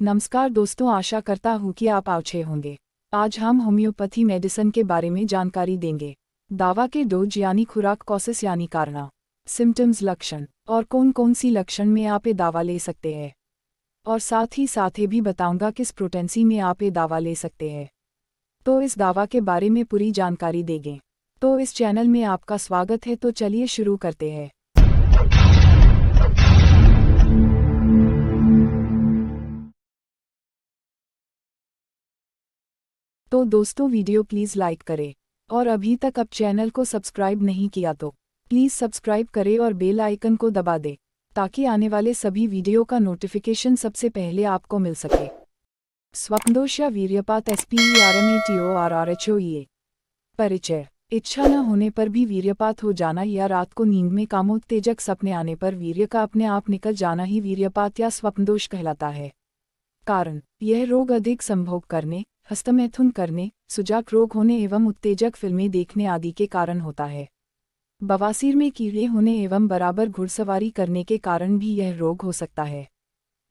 नमस्कार दोस्तों, आशा करता हूँ कि आप अच्छे होंगे। आज हम होम्योपैथी मेडिसिन के बारे में जानकारी देंगे। दवा के डोज यानी खुराक, कॉसेस यानी कारण, सिम्टम्स लक्षण, और कौन कौन सी लक्षण में आप ये दवा ले सकते हैं। और साथ ही भी बताऊंगा किस पोटेंसी में आप ये दवा ले सकते हैं। तो इस दवा के बारे में पूरी जानकारी देंगे। तो इस चैनल में आपका स्वागत है। तो चलिए शुरू करते हैं। तो दोस्तों, वीडियो प्लीज़ लाइक करें, और अभी तक अब चैनल को सब्सक्राइब नहीं किया तो प्लीज़ सब्सक्राइब करें और बेल आइकन को दबा दें, ताकि आने वाले सभी वीडियो का नोटिफिकेशन सबसे पहले आपको मिल सके। स्वप्नदोष या वीर्यपात SPERMATORRHOEA। परिचय। इच्छा न होने पर भी वीर्यपात हो जाना या रात को नींद में कामोत्तेजक सपने आने पर वीर्य का अपने आप निकल जाना ही वीर्यपात या स्वप्नदोष कहलाता है। कारण। यह रोग अधिक संभोग करने, हस्तमैथुन करने, सुजाक रोग होने एवं उत्तेजक फिल्में देखने आदि के कारण होता है। बवासीर में कीड़े होने एवं बराबर घुड़सवारी करने के कारण भी यह रोग हो सकता है।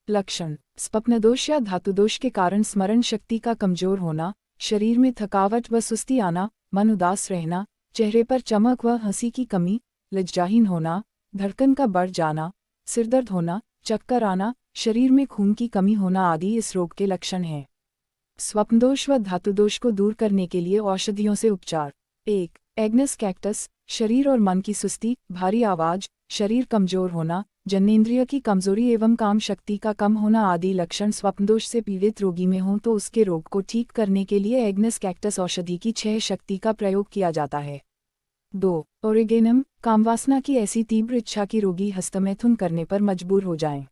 लक्षण। स्वप्नदोष या धातुदोष के कारण स्मरण शक्ति का कमजोर होना, शरीर में थकावट व सुस्ती आना, मन उदास रहना, चेहरे पर चमक व हंसी की कमी, लज्जाहीन होना, धड़कन का बढ़ जाना, सिरदर्द होना, चक्कर आना, शरीर में खून की कमी होना आदि इस रोग के लक्षण हैं। स्वप्नदोष व धातुदोष को दूर करने के लिए औषधियों से उपचार। 1. Agnus cactus. शरीर और मन की सुस्ती, भारी आवाज, शरीर कमजोर होना, जननेंद्रिय की कमजोरी एवं काम शक्ति का कम होना आदि लक्षण स्वप्नदोष से पीड़ित रोगी में हों तो उसके रोग को ठीक करने के लिए एग्नस कैक्टस औषधि की 6 शक्ति का प्रयोग किया जाता है। 2. ओरिगेनम। कामवासना की ऐसी तीव्र इच्छा की रोगी हस्तमैथुन करने पर मजबूर हो जाएं।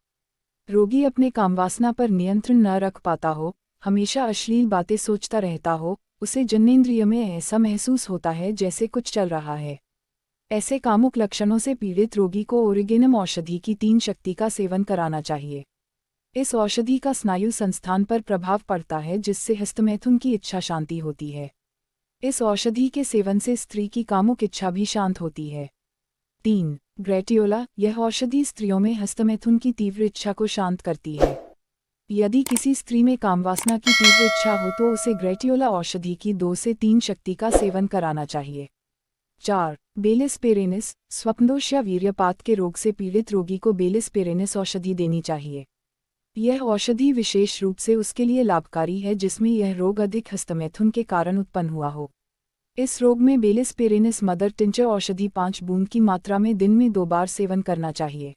रोगी अपने कामवासना पर नियंत्रण न रख पाता हो, हमेशा अश्लील बातें सोचता रहता हो, उसे जननेंद्रिय में ऐसा महसूस होता है जैसे कुछ चल रहा है। ऐसे कामुक लक्षणों से पीड़ित रोगी को ओरिगेनम औषधि की 3 शक्ति का सेवन कराना चाहिए। इस औषधि का स्नायु संस्थान पर प्रभाव पड़ता है जिससे हस्तमैथुन की इच्छा शांति होती है। इस औषधि के सेवन से स्त्री की कामुक इच्छा भी शांत होती है। 3. ग्रेटियोला। यह औषधि स्त्रियों में हस्तमैथुन की तीव्र इच्छा को शांत करती है। यदि किसी स्त्री में कामवासना की तीव्र इच्छा हो तो उसे ग्रेटियोला औषधि की 2 से 3 शक्ति का सेवन कराना चाहिए। 4. बेलिस पेरेनिस। स्वप्नदोष या वीर्यपात के रोग से पीड़ित रोगी को बेलिस पेरेनिस औषधि देनी चाहिए। यह औषधि विशेष रूप से उसके लिए लाभकारी है जिसमें यह रोग अधिक हस्तमैथुन के कारण उत्पन्न हुआ हो। इस रोग में बेलिस पेरेनिस मदर टिंचर औषधि 5 बूंद की मात्रा में दिन में 2 बार सेवन करना चाहिए।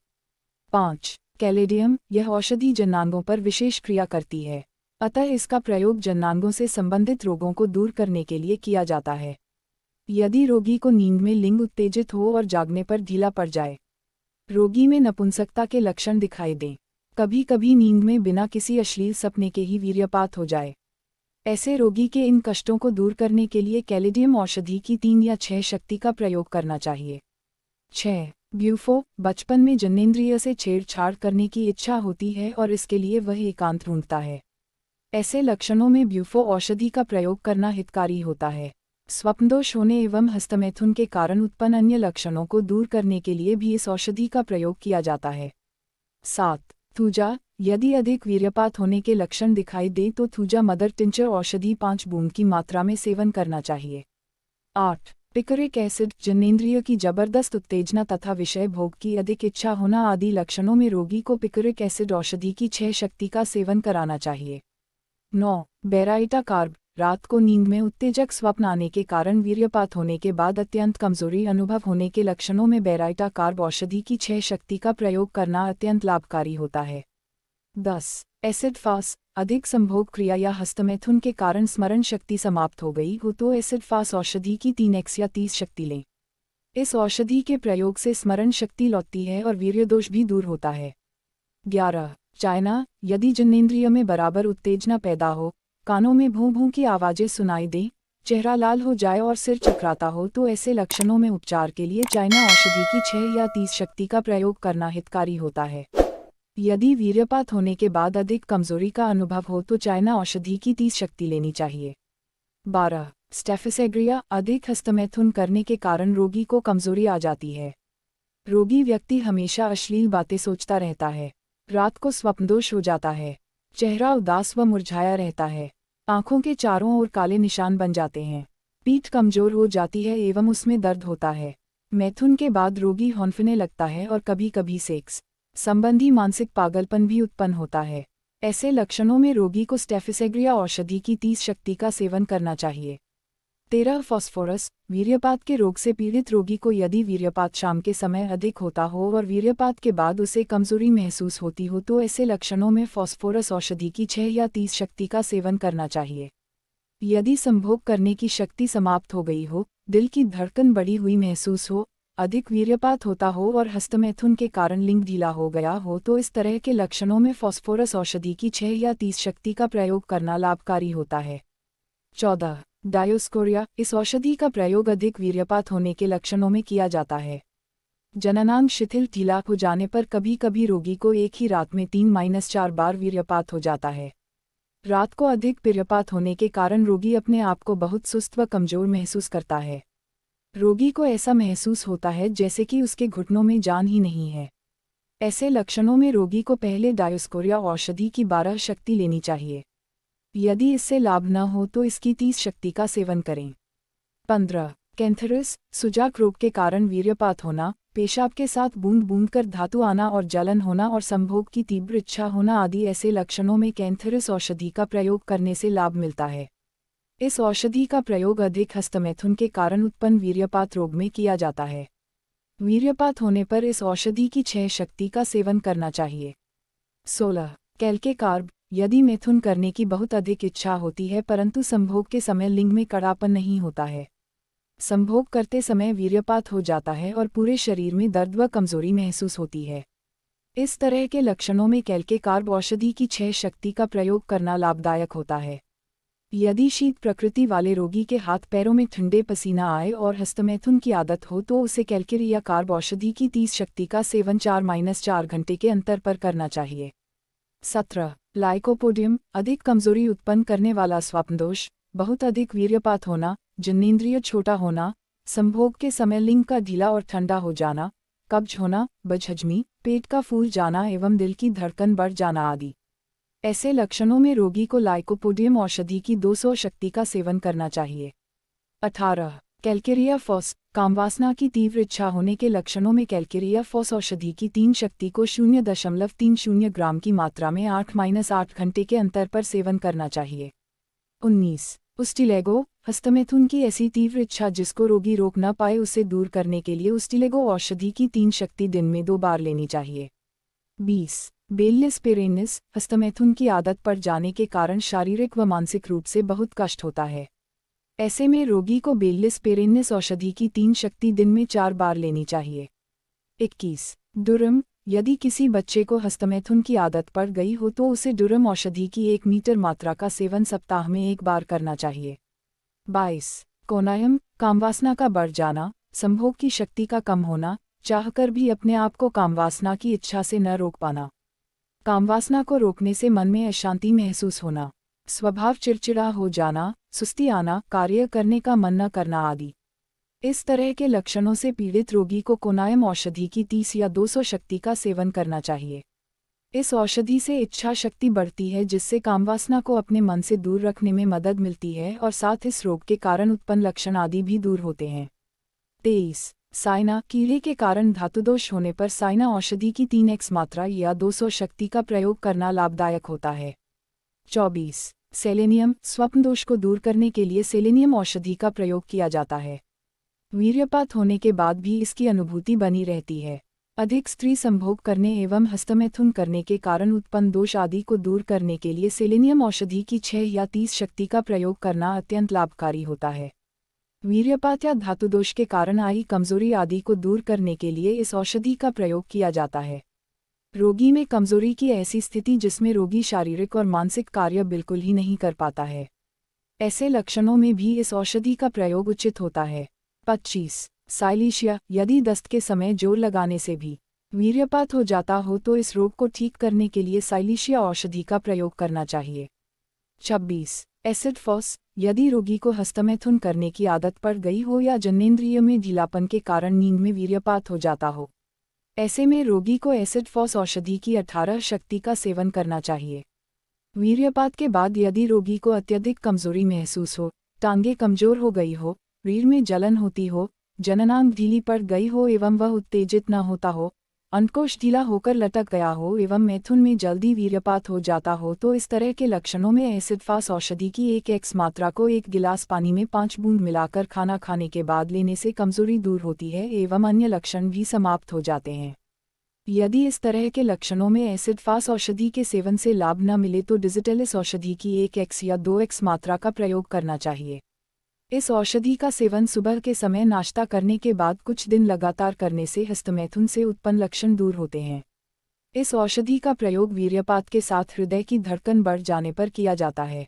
5. कैलेडियम। यह औषधि जननांगों पर विशेष क्रिया करती है, अतः इसका प्रयोग जननांगों से संबंधित रोगों को दूर करने के लिए किया जाता है। यदि रोगी को नींद में लिंग उत्तेजित हो और जागने पर ढीला पड़ जाए, रोगी में नपुंसकता के लक्षण दिखाई दें, कभी कभी नींद में बिना किसी अश्लील सपने के ही वीर्यपात हो जाए, ऐसे रोगी के इन कष्टों को दूर करने के लिए कैलेडियम औषधि की 3 या 6 शक्ति का प्रयोग करना चाहिए। 6. ब्यूफो। बचपन में जननेंद्रिय से छेड़छाड़ करने की इच्छा होती है और इसके लिए वह एकांत ढूंढता है। ऐसे लक्षणों में ब्यूफो औषधि का प्रयोग करना हितकारी होता है। स्वप्नदोष होने एवं हस्तमैथुन के कारण उत्पन्न अन्य लक्षणों को दूर करने के लिए भी इस औषधि का प्रयोग किया जाता है। 7. थूजा। यदि अधिक वीर्यपात होने के लक्षण दिखाई दे तो थूजा मदर टिंचर औषधि 5 बूंद की मात्रा में सेवन करना चाहिए। 8. पिकरिक एसिड। जननेंद्रिय की जबरदस्त उत्तेजना तथा विषय भोग की अधिक इच्छा होना आदि लक्षणों में रोगी को पिकरिक एसिड औषधि की 6 शक्ति का सेवन कराना चाहिए। 9. Baryta carb. रात को नींद में उत्तेजक स्वप्न आने के कारण वीर्यपात होने के बाद अत्यंत कमजोरी अनुभव होने के लक्षणों में बेराइटा कार्ब औषधि की 6 शक्ति का प्रयोग करना अत्यंत लाभकारी होता है। 10. एसिड फास। अधिक संभोग क्रिया या हस्तमैथुन के कारण स्मरण शक्ति समाप्त हो गई हो तो एसिड फास औषधि की 3x या 30 शक्ति लें। इस औषधि के प्रयोग से स्मरण शक्ति लौटती है और वीर्यदोष भी दूर होता है। 11. चाइना। यदि जननेंद्रिय में बराबर उत्तेजना पैदा हो, कानों में भूं भूं की आवाजें सुनाई दें, चेहरा लाल हो जाए और सिर चकराता हो तो ऐसे लक्षणों में उपचार के लिए चाइना औषधि की 6 या 30 शक्ति का प्रयोग करना हितकारी होता है। यदि वीर्यपात होने के बाद अधिक कमजोरी का अनुभव हो तो चाइना औषधि की 30 शक्ति लेनी चाहिए। 12. स्टेफिसेग्रिया। अधिक हस्तमैथुन करने के कारण रोगी को कमजोरी आ जाती है। रोगी व्यक्ति हमेशा अश्लील बातें सोचता रहता है, रात को स्वप्नदोष हो जाता है, चेहरा उदास व मुरझाया रहता है। आंखों के चारों ओर काले निशान बन जाते हैं। पीठ कमजोर हो जाती है एवं उसमें दर्द होता है। मैथुन के बाद रोगी हौंफने लगता है और कभी कभी सेक्स संबंधी मानसिक पागलपन भी उत्पन्न होता है। ऐसे लक्षणों में रोगी को स्टेफिसेग्रिया औषधि की 30 शक्ति का सेवन करना चाहिए। 13 फॉस्फोरस। वीर्यपात के रोग से पीड़ित रोगी को यदि वीर्यपात शाम के समय अधिक होता हो और वीर्यपात के बाद उसे कमजोरी महसूस होती हो तो ऐसे लक्षणों में फॉस्फोरस औषधि की 6 या 30 शक्ति का सेवन करना चाहिए। यदि संभोग करने की शक्ति समाप्त हो गई हो, दिल की धड़कन बढ़ी हुई महसूस हो, अधिक वीर्यपात होता हो और हस्तमैथुन के कारण लिंग ढीला हो गया हो तो इस तरह के लक्षणों में फॉस्फोरस औषधि की 6 या 30 शक्ति का प्रयोग करना लाभकारी होता है। 14. डायोस्कोरिया। इस औषधि का प्रयोग अधिक वीर्यपात होने के लक्षणों में किया जाता है। जननांग शिथिल ढीला हो जाने पर कभी कभी रोगी को एक ही रात में 3-4 बार वीर्यपात हो जाता है। रात को अधिक वीर्यपात होने के कारण रोगी अपने आप को बहुत सुस्त व कमजोर महसूस करता है। रोगी को ऐसा महसूस होता है जैसे कि उसके घुटनों में जान ही नहीं है। ऐसे लक्षणों में रोगी को पहले डायोस्कोरिया औषधि की 12 शक्ति लेनी चाहिए। यदि इससे लाभ न हो तो इसकी 30 शक्ति का सेवन करें। 15. कैंथरस। सुजाक रोग के कारण वीर्यपात होना, पेशाब के साथ बूंद बूंद कर धातु आना और जलन होना और संभोग की तीव्र इच्छा होना आदि ऐसे लक्षणों में कैंथरस औषधि का प्रयोग करने से लाभ मिलता है। इस औषधि का प्रयोग अधिक हस्तमैथुन के कारण उत्पन्न वीर्यपात रोग में किया जाता है। वीर्यपात होने पर इस औषधि की 6 शक्ति का सेवन करना चाहिए। 16. कैल्के कार्ब। यदि मैथुन करने की बहुत अधिक इच्छा होती है परंतु संभोग के समय लिंग में कड़ापन नहीं होता है, संभोग करते समय वीर्यपात हो जाता है और पूरे शरीर में दर्द व कमजोरी महसूस होती है, इस तरह के लक्षणों में कैल्के कार्ब औषधि की 6 शक्ति का प्रयोग करना लाभदायक होता है। यदि शीत प्रकृति वाले रोगी के हाथ पैरों में ठंडे पसीना आए और हस्तमैथुन की आदत हो तो उसे कैल्केरिया कार्ब औषधि की 30 शक्ति का सेवन 4-4 घंटे के अंतर पर करना चाहिए। 17. लाइकोपोडियम। अधिक कमजोरी उत्पन्न करने वाला स्वप्नदोष, बहुत अधिक वीर्यपात होना, जननेंद्रिय छोटा होना, संभोग के समय लिंग का ढीला और ठंडा हो जाना, कब्ज होना, बदहजमी, पेट का फूल जाना एवं दिल की धड़कन बढ़ जाना आदि। ऐसे लक्षणों में रोगी को लाइकोपोडियम औषधि की 200 शक्ति का सेवन करना चाहिए। 18. Calcarea FOSS. कामवासना की तीव्र इच्छा होने के लक्षणों में कैल्केरिया फॉस औषधि की 3 शक्ति को 0.30 ग्राम की मात्रा में 8-8 घंटे के अंतर पर सेवन करना चाहिए। 19. उस्टिलेगो। हस्तमैथुन की ऐसी तीव्र इच्छा जिसको रोगी रोक न पाए उसे दूर करने के लिए उस्टिलेगो औषधि की 3 शक्ति दिन में 2 बार लेनी चाहिए। 20. बेलियस पेरेनिस। हस्तमैथुन की आदत पड़ जाने के कारण शारीरिक व मानसिक रूप से बहुत कष्ट होता है। ऐसे में रोगी को बेलियस पेरेनिस औषधि की 3 शक्ति दिन में 4 बार लेनी चाहिए। 21. डुरम। यदि किसी बच्चे को हस्तमैथुन की आदत पड़ गई हो तो उसे डुरम औषधि की 1 मीटर मात्रा का सेवन सप्ताह में 1 बार करना चाहिए। 22. कोनायम। कामवासना का बढ़ जाना, संभोग की शक्ति का कम होना, चाहकर भी अपने आप को कामवासना की इच्छा से न रोक पाना, कामवासना को रोकने से मन में अशांति महसूस होना, स्वभाव चिड़चिड़ा हो जाना, सुस्ती आना, कार्य करने का मन न करना आदि। इस तरह के लक्षणों से पीड़ित रोगी को कोनायम औषधि की 30 या 200 शक्ति का सेवन करना चाहिए। इस औषधि से इच्छा शक्ति बढ़ती है जिससे कामवासना को अपने मन से दूर रखने में मदद मिलती है और साथ इस रोग के कारण उत्पन्न लक्षण आदि भी दूर होते हैं। 23. साइना। कीड़े के कारण धातुदोष होने पर साइना औषधि की 3x मात्रा या 200 शक्ति का प्रयोग करना लाभदायक होता है। 24. सेलेनियम। स्वप्नदोष को दूर करने के लिए सेलेनियम औषधि का प्रयोग किया जाता है। वीर्यपात होने के बाद भी इसकी अनुभूति बनी रहती है। अधिक स्त्री संभोग करने एवं हस्तमैथुन करने के कारण उत्पन्न दोष आदि को दूर करने के लिए सेलेनियम औषधि की 6 या 30 शक्ति का प्रयोग करना अत्यंत लाभकारी होता है। वीर्यपात या धातुदोष के कारण आई कमजोरी आदि को दूर करने के लिए इस औषधि का प्रयोग किया जाता है। रोगी में कमजोरी की ऐसी स्थिति जिसमें रोगी शारीरिक और मानसिक कार्य बिल्कुल ही नहीं कर पाता है, ऐसे लक्षणों में भी इस औषधि का प्रयोग उचित होता है। 25. साइलीशिया। यदि दस्त के समय जोर लगाने से भी वीर्यपात हो जाता हो तो इस रोग को ठीक करने के लिए साइलीशिया औषधि का प्रयोग करना चाहिए। 26. Acid phos. यदि रोगी को हस्तमैथुन करने की आदत पड़ गई हो या जननेंद्रिय में ढीलापन के कारण नींद में वीर्यपात हो जाता हो, ऐसे में रोगी को एसिड फॉस औषधि की 18 शक्ति का सेवन करना चाहिए। वीर्यपात के बाद यदि रोगी को अत्यधिक कमजोरी महसूस हो, टांगे कमजोर हो गई हो, रीढ़ में जलन होती हो, जननांग ढीली पड़ गई हो एवं वह उत्तेजित न होता हो, अंडकोश ढीला होकर लटक गया हो एवं मैथुन में जल्दी वीर्यपात हो जाता हो, तो इस तरह के लक्षणों में एसिड फास औषधि की 1x मात्रा को 1 गिलास पानी में 5 बूंद मिलाकर खाना खाने के बाद लेने से कमजोरी दूर होती है एवं अन्य लक्षण भी समाप्त हो जाते हैं। यदि इस तरह के लक्षणों में एसिड फास औषधि के सेवन से लाभ न मिले तो डिजिटेलिस औषधि की 1x या 2x मात्रा का प्रयोग करना चाहिए। इस औषधि का सेवन सुबह के समय नाश्ता करने के बाद कुछ दिन लगातार करने से हस्तमैथुन से उत्पन्न लक्षण दूर होते हैं। इस औषधि का प्रयोग वीर्यपात के साथ हृदय की धड़कन बढ़ जाने पर किया जाता है।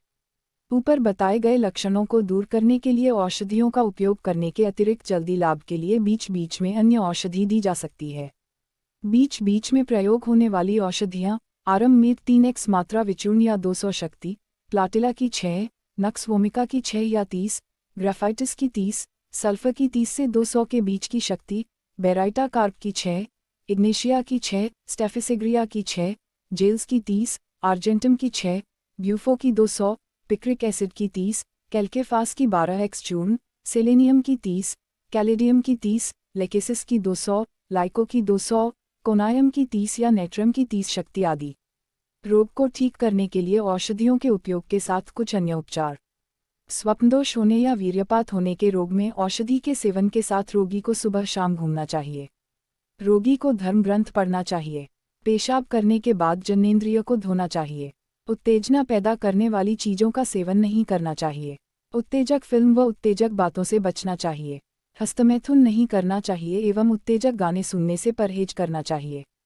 ऊपर बताए गए लक्षणों को दूर करने के लिए औषधियों का उपयोग करने के अतिरिक्त जल्दी लाभ के लिए बीच बीच में अन्य औषधि दी जा सकती है। बीच बीच में प्रयोग होने वाली औषधियाँ आरंभ में 3x मात्रा विचूर्ण या 200 शक्ति, प्लाटिला की 6, नक्स वोमिका की 6 या 30, ग्राफाइटिस की 30, सल्फर की 30 से 200 के बीच की शक्ति, बेराइटा कार्प की 6, इग्नेशिया की 6, स्टेफिसेग्रिया की 6, जेल्स की 30, आर्जेंटम की 6, ब्यूफो की 200, पिक्रिक एसिड की 30, कैल्केफास की 12x चूर्ण, सेलेनियम की 30, कैलेडियम की 30, लेकेसिस की 200, लाइको की 200, कोनायम की 30 या नेट्रम की 30 शक्ति आदि। रोग को ठीक करने के लिए औषधियों के उपयोग के साथ कुछ अन्य उपचार। स्वप्नदोष होने या वीर्यपात होने के रोग में औषधि के सेवन के साथ रोगी को सुबह शाम घूमना चाहिए। रोगी को धर्म ग्रंथ पढ़ना चाहिए। पेशाब करने के बाद जननेंद्रिय को धोना चाहिए। उत्तेजना पैदा करने वाली चीज़ों का सेवन नहीं करना चाहिए। उत्तेजक फिल्म व उत्तेजक बातों से बचना चाहिए। हस्तमैथुन नहीं करना चाहिए एवं उत्तेजक गाने सुनने से परहेज करना चाहिए।